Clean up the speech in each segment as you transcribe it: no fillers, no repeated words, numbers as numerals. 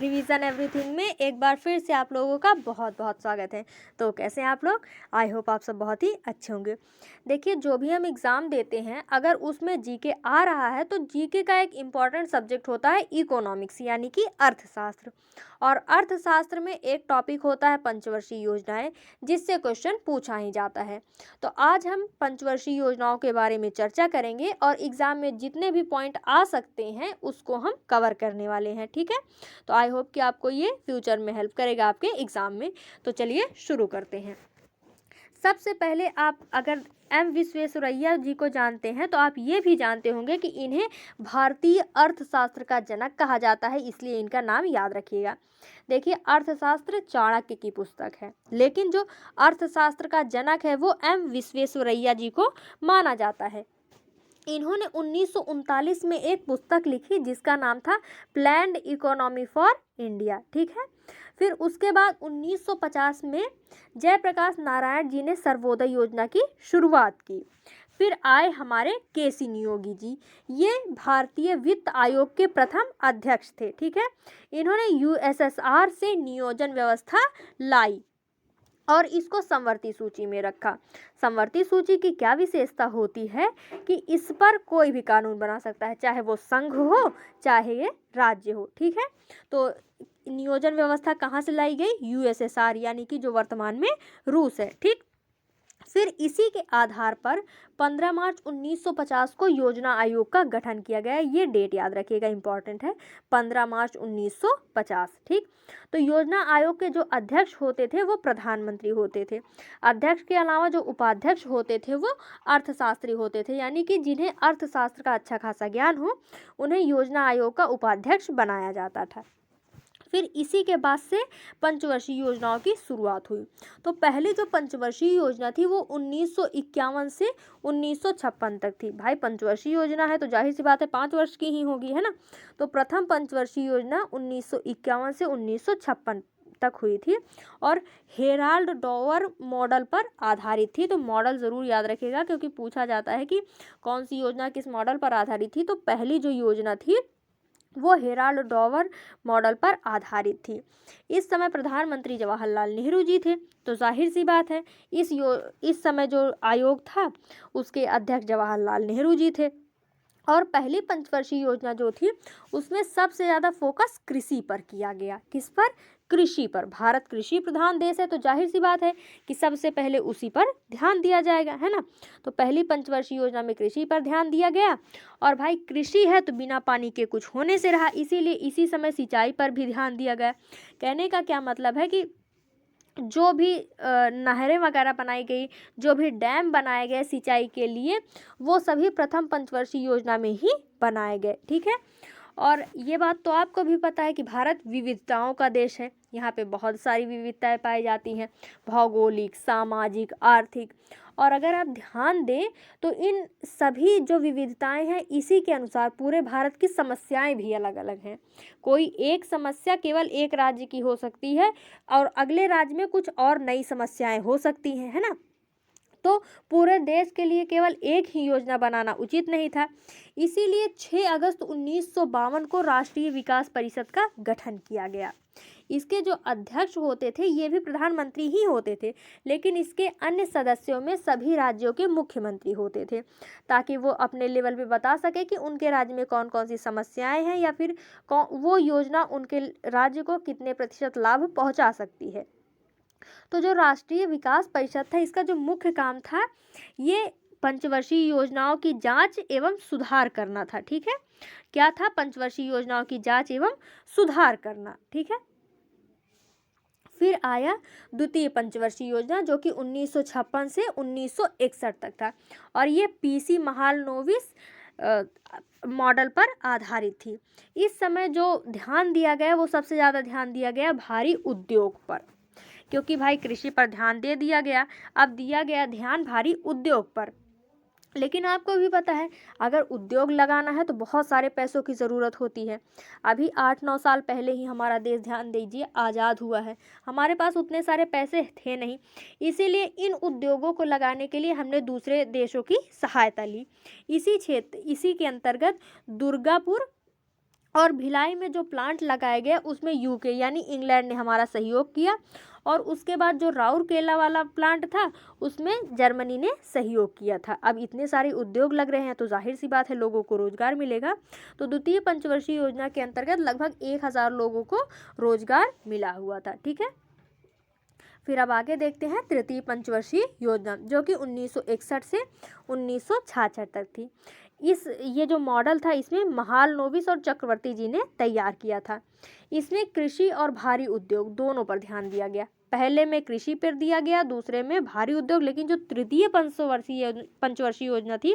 Revision everything में एक बार फिर से आप लोगों का बहुत बहुत स्वागत है। तो कैसे हैं आप लोग? आई होप आप सब बहुत ही अच्छे होंगे। देखिए, जो भी हम एग्ज़ाम देते हैं अगर उसमें जीके आ रहा है तो जीके का एक इम्पॉर्टेंट सब्जेक्ट होता है इकोनॉमिक्स यानी कि अर्थशास्त्र। और अर्थशास्त्र में एक टॉपिक होता है पंचवर्षीय योजनाएं, जिससे क्वेश्चन पूछा ही जाता है। तो आज हम पंचवर्षीय योजनाओं के बारे में चर्चा करेंगे और एग्ज़ाम में जितने भी पॉइंट आ सकते हैं उसको हम कवर करने वाले हैं। ठीक है, तो आई होप कि आपको ये फ्यूचर में हेल्प करेगा आपके एग्ज़ाम में। तो चलिए शुरू करते हैं। सबसे पहले आप अगर एम विश्वेश्वरैया जी को जानते हैं तो आप ये भी जानते होंगे कि इन्हें भारतीय अर्थशास्त्र का जनक कहा जाता है, इसलिए इनका नाम याद रखिएगा। देखिए, अर्थशास्त्र चाणक्य की पुस्तक है, लेकिन जो अर्थशास्त्र का जनक है वो एम विश्वेश्वरैया जी को माना जाता है। इन्होंने 1939 में एक पुस्तक लिखी जिसका नाम था प्लैन्ड इकोनॉमी फॉर इंडिया। ठीक है, फिर उसके बाद 1950 में जयप्रकाश नारायण जी ने सर्वोदय योजना की शुरुआत की। फिर आए हमारे केसी नियोगी जी, ये भारतीय वित्त आयोग के प्रथम अध्यक्ष थे। ठीक है, इन्होंने यूएसएसआर से नियोजन व्यवस्था लाई और इसको समवर्ती सूची में रखा। समवर्ती सूची की क्या विशेषता होती है कि इस पर कोई भी कानून बना सकता है, चाहे वो संघ हो चाहे ये राज्य हो। ठीक है, तो नियोजन व्यवस्था कहाँ से लाई गई? यूएसएसआर यानी कि जो वर्तमान में रूस है। ठीक, फिर इसी के आधार पर 15 मार्च 1950 को योजना आयोग का गठन किया गया। ये डेट याद रखिएगा, इंपॉर्टेंट है, 15 मार्च 1950। ठीक, तो योजना आयोग के जो अध्यक्ष होते थे वो प्रधानमंत्री होते थे। अध्यक्ष के अलावा जो उपाध्यक्ष होते थे वो अर्थशास्त्री होते थे, यानी कि जिन्हें अर्थशास्त्र का अच्छा खासा ज्ञान हो उन्हें योजना आयोग का उपाध्यक्ष बनाया जाता था। फिर इसी के बाद से पंचवर्षीय योजनाओं की शुरुआत हुई। तो पहली जो पंचवर्षीय योजना थी वो 1951 से 1956 तक थी। भाई, पंचवर्षीय योजना है तो जाहिर सी बात है 5 वर्ष की ही होगी, है ना। तो प्रथम पंचवर्षीय योजना 1951 से 1956 तक हुई थी और हेराल्ड डॉवर मॉडल पर आधारित थी। तो मॉडल ज़रूर याद रखिएगा क्योंकि पूछा जाता है कि कौन सी योजना किस मॉडल पर आधारित थी। तो पहली जो योजना थी वो हेराल्ड डॉवर मॉडल पर आधारित थी। इस समय प्रधानमंत्री जवाहरलाल नेहरू जी थे, तो जाहिर सी बात है इस समय जो आयोग था उसके अध्यक्ष जवाहरलाल नेहरू जी थे। और पहली पंचवर्षीय योजना जो थी उसमें सबसे ज़्यादा फोकस कृषि पर किया गया। किस पर? कृषि पर। भारत कृषि प्रधान देश है तो जाहिर सी बात है कि सबसे पहले उसी पर ध्यान दिया जाएगा, है ना। तो पहली पंचवर्षीय योजना में कृषि पर ध्यान दिया गया। और भाई, कृषि है तो बिना पानी के कुछ होने से रहा, इसीलिए इसी समय सिंचाई पर भी ध्यान दिया गया। कहने का क्या मतलब है कि जो भी नहरें वगैरह बनाई गई, जो भी डैम बनाए गए सिंचाई के लिए, वो सभी प्रथम पंचवर्षीय योजना में ही बनाए गए। ठीक है, और ये बात तो आपको भी पता है कि भारत विविधताओं का देश है। यहाँ पे बहुत सारी विविधताएं पाई जाती हैं, भौगोलिक, सामाजिक, आर्थिक। और अगर आप ध्यान दें तो इन सभी जो विविधताएं हैं इसी के अनुसार पूरे भारत की समस्याएं भी अलग अलग हैं। कोई एक समस्या केवल एक राज्य की हो सकती है और अगले राज्य में कुछ और नई समस्याएं हो सकती हैं, है ना। तो पूरे देश के लिए केवल एक ही योजना बनाना उचित नहीं था। इसीलिए 6 अगस्त 1952 को राष्ट्रीय विकास परिषद का गठन किया गया। इसके जो अध्यक्ष होते थे ये भी प्रधानमंत्री ही होते थे, लेकिन इसके अन्य सदस्यों में सभी राज्यों के मुख्यमंत्री होते थे, ताकि वो अपने लेवल पे बता सके कि उनके राज्य में कौन कौन सी समस्याएं हैं या फिर वो योजना उनके राज्य को कितने प्रतिशत लाभ पहुंचा सकती है। तो जो राष्ट्रीय विकास परिषद था इसका जो मुख्य काम था ये पंचवर्षीय योजनाओं की जांच एवं सुधार करना था। ठीक है, क्या था? पंचवर्षीय योजनाओं की जांच एवं सुधार करना। ठीक है, फिर आया द्वितीय पंचवर्षीय योजना जो कि 1956 से 1961 तक था और ये पीसी महालनोबिस मॉडल पर आधारित थी। इस समय जो ध्यान दिया गया वो सबसे ज़्यादा ध्यान दिया गया भारी उद्योग पर, क्योंकि भाई कृषि पर ध्यान दे दिया गया, अब दिया गया ध्यान भारी उद्योग पर। लेकिन आपको भी पता है अगर उद्योग लगाना है तो बहुत सारे पैसों की ज़रूरत होती है। अभी 8-9 साल पहले ही हमारा देश, ध्यान दीजिए, आज़ाद हुआ है, हमारे पास उतने सारे पैसे थे नहीं, इसीलिए इन उद्योगों को लगाने के लिए हमने दूसरे देशों की सहायता ली। इसी के अंतर्गत दुर्गापुर और भिलाई में जो प्लांट लगाया गया उसमें यूके यानी इंग्लैंड ने हमारा सहयोग किया। और उसके बाद जो राउरकेला वाला प्लांट था उसमें जर्मनी ने सहयोग किया था। अब इतने सारे उद्योग लग रहे हैं तो जाहिर सी बात है लोगों को रोजगार मिलेगा। तो द्वितीय पंचवर्षीय योजना के अंतर्गत लगभग 1000 लोगों को रोजगार मिला हुआ था। ठीक है, फिर अब आगे देखते हैं तृतीय पंचवर्षीय योजना, जो कि 1961 से 1966 तक थी। ये जो मॉडल था इसमें महालनोबिस और चक्रवर्ती जी ने तैयार किया था। इसमें कृषि और भारी उद्योग दोनों पर ध्यान दिया गया। पहले में कृषि पर दिया गया, दूसरे में भारी उद्योग, लेकिन जो तृतीय पंचवर्षीय योजना थी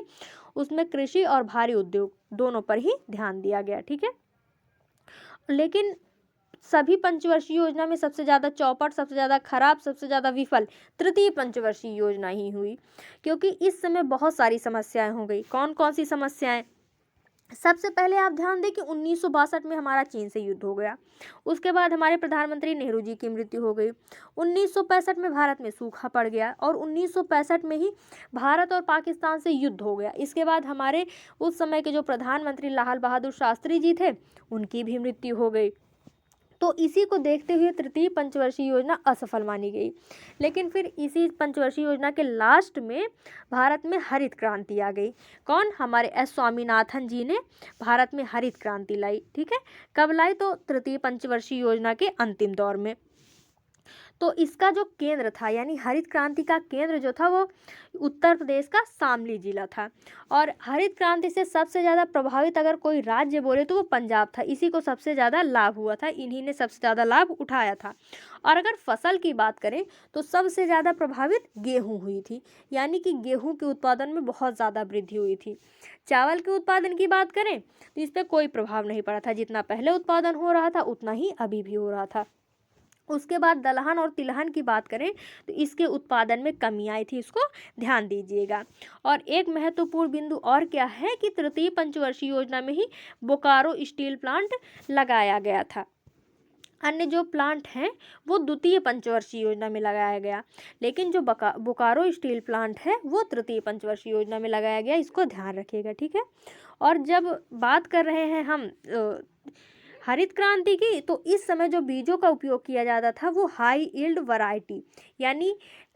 उसमें कृषि और भारी उद्योग दोनों पर ही ध्यान दिया गया। ठीक है, लेकिन सभी पंचवर्षीय योजना में सबसे ज़्यादा चौपट, सबसे ज़्यादा खराब, सबसे ज़्यादा विफल तृतीय पंचवर्षीय योजना ही हुई, क्योंकि इस समय बहुत सारी समस्याएं हो गई। कौन कौन सी समस्याएं? सबसे पहले आप ध्यान दें कि 1962 में हमारा चीन से युद्ध हो गया। उसके बाद हमारे प्रधानमंत्री नेहरू जी की मृत्यु हो गई। 1965 में भारत में सूखा पड़ गया और 1965 में ही भारत और पाकिस्तान से युद्ध हो गया। इसके बाद हमारे उस समय के जो प्रधानमंत्री लाल बहादुर शास्त्री जी थे उनकी भी मृत्यु हो गई। तो इसी को देखते हुए तृतीय पंचवर्षीय योजना असफल मानी गई। लेकिन फिर इसी पंचवर्षीय योजना के लास्ट में भारत में हरित क्रांति आ गई। कौन? हमारे एस स्वामीनाथन जी ने भारत में हरित क्रांति लाई। ठीक है, कब लाई? तो तृतीय पंचवर्षीय योजना के अंतिम दौर में। तो इसका जो केंद्र था यानी हरित क्रांति का केंद्र जो था वो उत्तर प्रदेश का शामली जिला था। और हरित क्रांति से सबसे ज़्यादा प्रभावित अगर कोई राज्य बोले तो वो पंजाब था। इसी को सबसे ज़्यादा लाभ हुआ था, इन्हीं ने सबसे ज़्यादा लाभ उठाया था। और अगर फसल की बात करें तो सबसे ज़्यादा प्रभावित गेहूँ हुई थी, यानी कि गेहूँ के उत्पादन में बहुत ज़्यादा वृद्धि हुई थी। चावल के उत्पादन की बात करें तो इस पर कोई प्रभाव नहीं पड़ा था, जितना पहले उत्पादन हो रहा था उतना ही अभी भी हो रहा था। उसके बाद दलहन और तिलहन की बात करें तो इसके उत्पादन में कमी आई थी, इसको ध्यान दीजिएगा। और एक महत्वपूर्ण बिंदु और क्या है कि तृतीय पंचवर्षीय योजना में ही बोकारो स्टील प्लांट लगाया गया था। अन्य जो प्लांट हैं वो द्वितीय पंचवर्षीय योजना में लगाया गया, लेकिन जो बोकारो स्टील प्लांट है वो तृतीय पंचवर्षीय योजना में लगाया गया, इसको ध्यान रखिएगा। ठीक है, और जब बात कर रहे हैं हम हरित क्रांति की तो इस समय जो बीजों का उपयोग किया जाता था वो हाई यील्ड वैरायटी यानी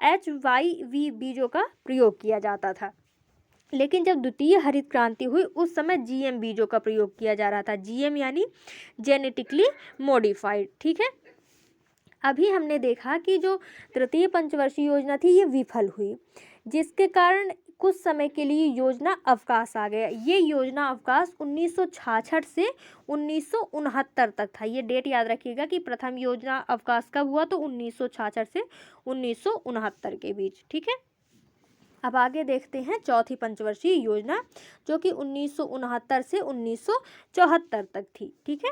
HYV बीजों का प्रयोग किया जाता था। लेकिन जब द्वितीय हरित क्रांति हुई उस समय GM बीजों का प्रयोग किया जा रहा था। GM यानी जेनेटिकली मॉडिफाइड। ठीक है, अभी हमने देखा कि जो तृतीय पंचवर्षीय योजना थी ये विफल हुई, जिसके कारण कुछ समय के लिए योजना अवकाश आ गया। ये योजना अवकाश 1966 से 1969 तक था। ये डेट याद रखिएगा कि प्रथम योजना अवकाश कब हुआ, तो 1966 से 1969 के बीच। ठीक है, अब आगे देखते हैं चौथी पंचवर्षीय योजना, जो कि 1969 से 1974 तक थी। ठीक है,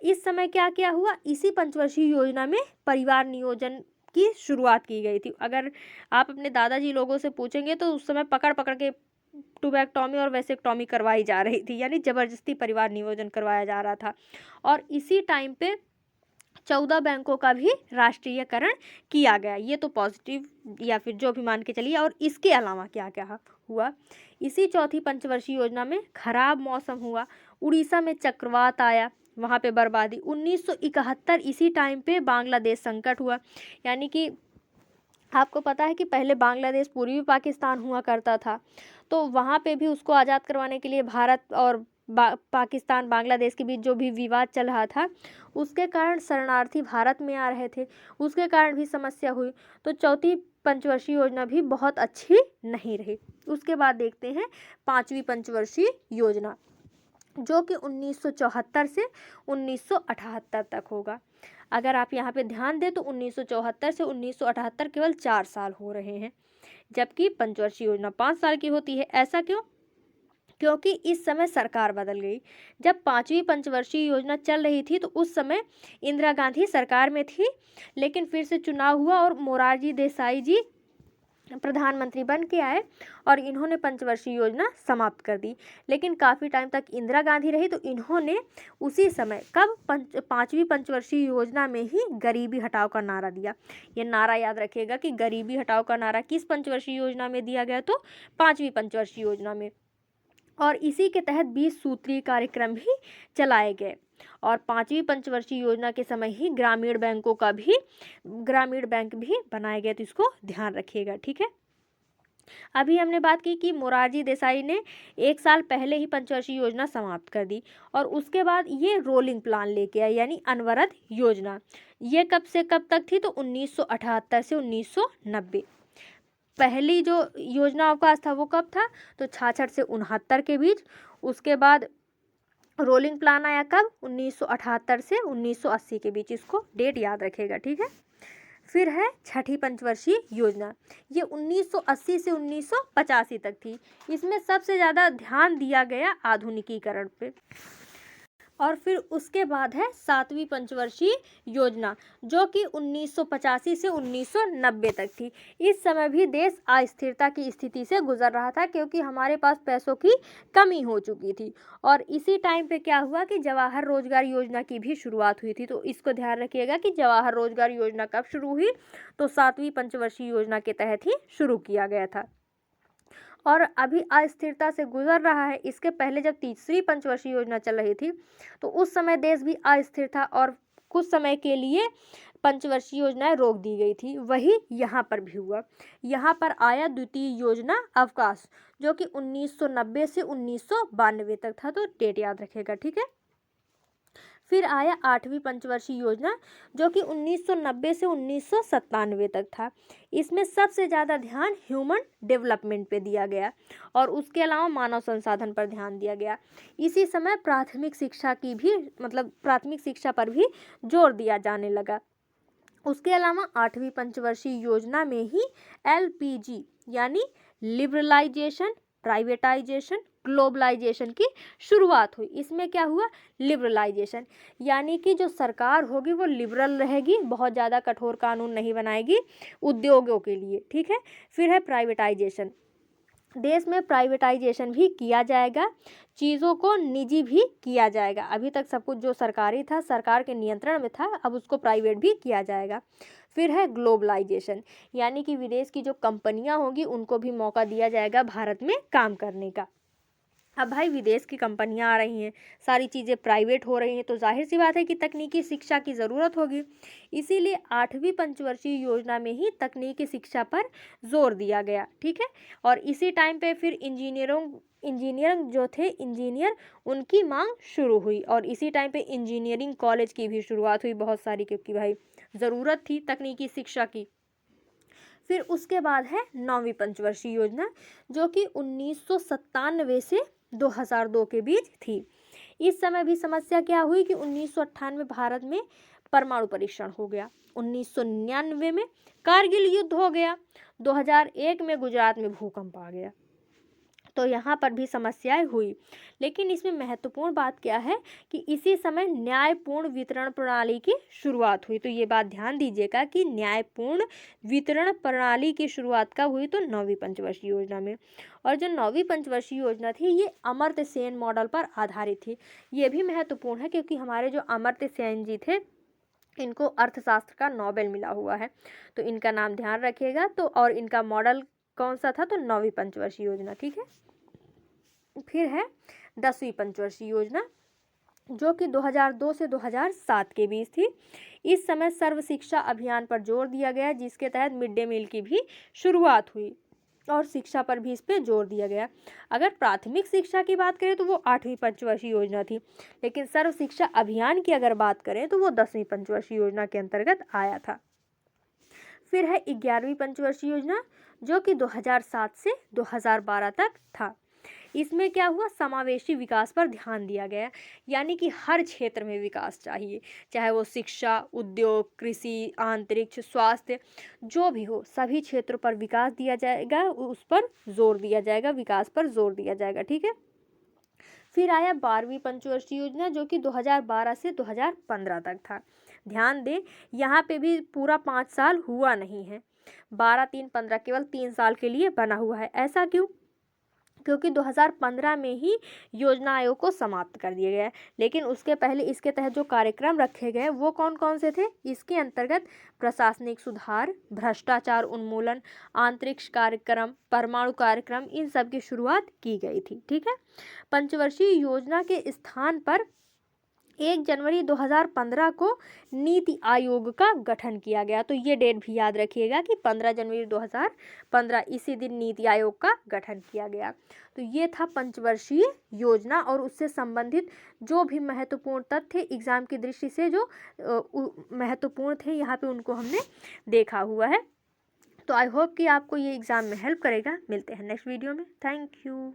इस समय क्या क्या हुआ? इसी पंचवर्षीय योजना में परिवार नियोजन की शुरुआत की गई थी। अगर आप अपने दादाजी लोगों से पूछेंगे तो उस समय पकड़ पकड़ के ट्यूबेक्टॉमी और वैसेक्टॉमी करवाई जा रही थी, यानी जबरदस्ती परिवार नियोजन करवाया जा रहा था। और इसी टाइम पे 14 बैंकों का भी राष्ट्रीयकरण किया गया। ये तो पॉजिटिव या फिर जो भी मान के चलिए। और इसके अलावा क्या क्या हुआ? इसी चौथी पंचवर्षीय योजना में खराब मौसम हुआ, उड़ीसा में चक्रवात आया, वहाँ पे बर्बादी। 1971 इसी टाइम पे बांग्लादेश संकट हुआ, यानी कि आपको पता है कि पहले बांग्लादेश पूर्वी पाकिस्तान हुआ करता था, तो वहाँ पे भी उसको आज़ाद करवाने के लिए भारत और पाकिस्तान बांग्लादेश के बीच जो भी विवाद चल रहा था उसके कारण शरणार्थी भारत में आ रहे थे, उसके कारण भी समस्या हुई। तो चौथी पंचवर्षीय योजना भी बहुत अच्छी नहीं रही। उसके बाद देखते हैं पांचवी पंचवर्षीय योजना, जो कि 1974 से 1978 तक होगा। अगर आप यहाँ पे ध्यान दें तो 1974 से 1978 केवल 4 साल हो रहे हैं, जबकि पंचवर्षीय योजना 5 साल की होती है। ऐसा क्यों? क्योंकि इस समय सरकार बदल गई। जब पांचवी पंचवर्षीय योजना चल रही थी तो उस समय इंदिरा गांधी सरकार में थी, लेकिन फिर से चुनाव हुआ और मोरारजी देसाई जी प्रधानमंत्री बन के आए और इन्होंने पंचवर्षीय योजना समाप्त कर दी। लेकिन काफ़ी टाइम तक इंदिरा गांधी रही तो इन्होंने उसी समय कब पांचवी पंचवर्षीय योजना में ही गरीबी हटाओ का नारा दिया। ये नारा याद रखिएगा कि गरीबी हटाओ का नारा किस पंचवर्षीय योजना में दिया गया, तो पांचवी पंचवर्षीय योजना में। और इसी के तहत 20 सूत्रीय कार्यक्रम भी चलाए गए। और 5वीं पंचवर्षीय योजना के समय ही ग्रामीण बैंक भी बनाए गए, तो इसको ध्यान रखिएगा, ठीक है। अभी हमने बात की कि मोरारजी देसाई ने 1 साल पहले ही पंचवर्षीय योजना समाप्त कर दी और उसके बाद ये रोलिंग प्लान लेके आए, यानी अनवरत योजना। ये कब से कब तक थी, तो 1978 से 1990। पहली जो योजना अवकाश था वो कब था, तो 66 से 69 के बीच। उसके बाद रोलिंग प्लान आया कब, 1978 से 1980 के बीच। इसको डेट याद रखेगा, ठीक है। फिर है छठी पंचवर्षीय योजना। ये 1980 से 1985 तक थी। इसमें सबसे ज़्यादा ध्यान दिया गया आधुनिकीकरण पे। और फिर उसके बाद है 7वीं पंचवर्षीय योजना, जो कि 1985 से 1990 तक थी। इस समय भी देश अस्थिरता की स्थिति से गुजर रहा था, क्योंकि हमारे पास पैसों की कमी हो चुकी थी। और इसी टाइम पे क्या हुआ कि जवाहर रोजगार योजना की भी शुरुआत हुई थी। तो इसको ध्यान रखिएगा कि जवाहर रोजगार योजना कब शुरू हुई, तो 7वीं पंचवर्षीय योजना के तहत ही शुरू किया गया था। और अभी अस्थिरता से गुजर रहा है। इसके पहले जब तीसरी पंचवर्षीय योजना चल रही थी, तो उस समय देश भी अस्थिर था और कुछ समय के लिए पंचवर्षीय योजनाएं रोक दी गई थी। वही यहाँ पर भी हुआ। यहाँ पर आया द्वितीय योजना अवकाश, जो कि 1990 से 1992 तक था। तो डेट याद रखेगा, ठीक है। फिर आया 8वीं पंचवर्षीय योजना, जो कि 1990 से 1997 तक था। इसमें सबसे ज़्यादा ध्यान ह्यूमन डेवलपमेंट पे दिया गया और उसके अलावा मानव संसाधन पर ध्यान दिया गया। इसी समय प्राथमिक शिक्षा पर भी जोर दिया जाने लगा। उसके अलावा 8वीं पंचवर्षीय योजना में ही LPG यानी लिबरलाइजेशन, प्राइवेटाइजेशन, ग्लोबलाइजेशन की शुरुआत हुई। इसमें क्या हुआ, लिबरलाइजेशन, यानी कि जो सरकार होगी वो लिबरल रहेगी, बहुत ज़्यादा कठोर कानून नहीं बनाएगी उद्योगों के लिए, ठीक है। फिर है प्राइवेटाइजेशन। देश में प्राइवेटाइजेशन भी किया जाएगा, चीज़ों को निजी भी किया जाएगा। अभी तक सब कुछ जो सरकारी था, सरकार के नियंत्रण में था, अब उसको प्राइवेट भी किया जाएगा। फिर है ग्लोबलाइजेशन, यानी कि विदेश की जो कंपनियां होंगी उनको भी मौका दिया जाएगा भारत में काम करने का। अब भाई विदेश की कंपनियां आ रही हैं, सारी चीज़ें प्राइवेट हो रही हैं, तो जाहिर सी बात है कि तकनीकी शिक्षा की ज़रूरत होगी। इसीलिए 8वीं पंचवर्षीय योजना में ही तकनीकी शिक्षा पर जोर दिया गया, ठीक है। और इसी टाइम पे फिर इंजीनियर उनकी मांग शुरू हुई और इसी टाइम पे इंजीनियरिंग कॉलेज की भी शुरुआत हुई बहुत सारी, क्योंकि भाई ज़रूरत थी तकनीकी शिक्षा की। फिर उसके बाद है 9वीं पंचवर्षीय योजना, जो कि 1997 से 2002 के बीच थी। इस समय भी समस्या क्या हुई कि 1998 में भारत में परमाणु परीक्षण हो गया, 1999 में कारगिल युद्ध हो गया, 2001 में गुजरात में भूकंप आ गया। तो यहाँ पर भी समस्याएं हुई। लेकिन इसमें महत्वपूर्ण बात क्या है कि इसी समय न्यायपूर्ण वितरण प्रणाली की शुरुआत हुई। तो ये बात ध्यान दीजिएगा कि न्यायपूर्ण वितरण प्रणाली की शुरुआत कब हुई, तो 9वीं पंचवर्षीय योजना में। और जो 9वीं पंचवर्षीय योजना थी ये अमर्त्य सेन मॉडल पर आधारित थी। ये भी महत्वपूर्ण है क्योंकि हमारे जो अमर्त्य सेन जी थे इनको अर्थशास्त्र का नोबेल मिला हुआ है, तो इनका नाम ध्यान रखिएगा। तो और इनका मॉडल कौन सा था, तो 9वीं पंचवर्षीय योजना, ठीक है। फिर है 10वीं पंचवर्षीय योजना, जो कि 2002 से 2007 के बीच थी। इस समय सर्व शिक्षा अभियान पर जोर दिया गया, जिसके तहत मिड डे मील की भी शुरुआत हुई और शिक्षा पर भी इस पर जोर दिया गया। अगर प्राथमिक शिक्षा की बात करें तो वो 8वीं पंचवर्षीय योजना थी, लेकिन सर्व शिक्षा अभियान की अगर बात करें तो वो 10वीं पंचवर्षीय योजना के अंतर्गत आया था। फिर है 11वीं पंचवर्षीय योजना, जो कि 2007 से 2012 तक था। इसमें क्या हुआ, समावेशी विकास पर ध्यान दिया गया, यानी कि हर क्षेत्र में विकास चाहिए, चाहे वो शिक्षा, उद्योग, कृषि, अंतरिक्ष, स्वास्थ्य, जो भी हो, सभी क्षेत्रों पर विकास दिया जाएगा, उस पर जोर दिया जाएगा, विकास पर जोर दिया जाएगा, ठीक है। फिर आया 12वीं पंचवर्षीय योजना, जो कि 2012 से 2015 तक था। ध्यान दें, यहाँ पे भी पूरा 5 साल हुआ नहीं है, 12, 3, 15 केवल 3 साल के लिए बना हुआ है। ऐसा क्यों, क्योंकि 2015 में ही योजना आयोग को समाप्त कर दिया गया है। लेकिन उसके पहले इसके तहत जो कार्यक्रम रखे गए वो कौन कौन से थे? इसके अंतर्गत प्रशासनिक सुधार, भ्रष्टाचार उन्मूलन, अंतरिक्ष कार्यक्रम, परमाणु कार्यक्रम, इन सब की शुरुआत की गई थी। ठीक है। पंचवर्षीय योजना के स्थान पर 1 जनवरी 2015 को नीति आयोग का गठन किया गया। तो ये डेट भी याद रखिएगा कि 15 जनवरी 2015 इसी दिन नीति आयोग का गठन किया गया। तो ये था पंचवर्षीय योजना और उससे संबंधित जो भी महत्वपूर्ण तथ्य एग्जाम की दृष्टि से जो महत्वपूर्ण थे यहाँ पे उनको हमने देखा हुआ है। तो आई होप कि आपको ये एग्ज़ाम में हेल्प करेगा। मिलते हैं नेक्स्ट वीडियो में। Thank you.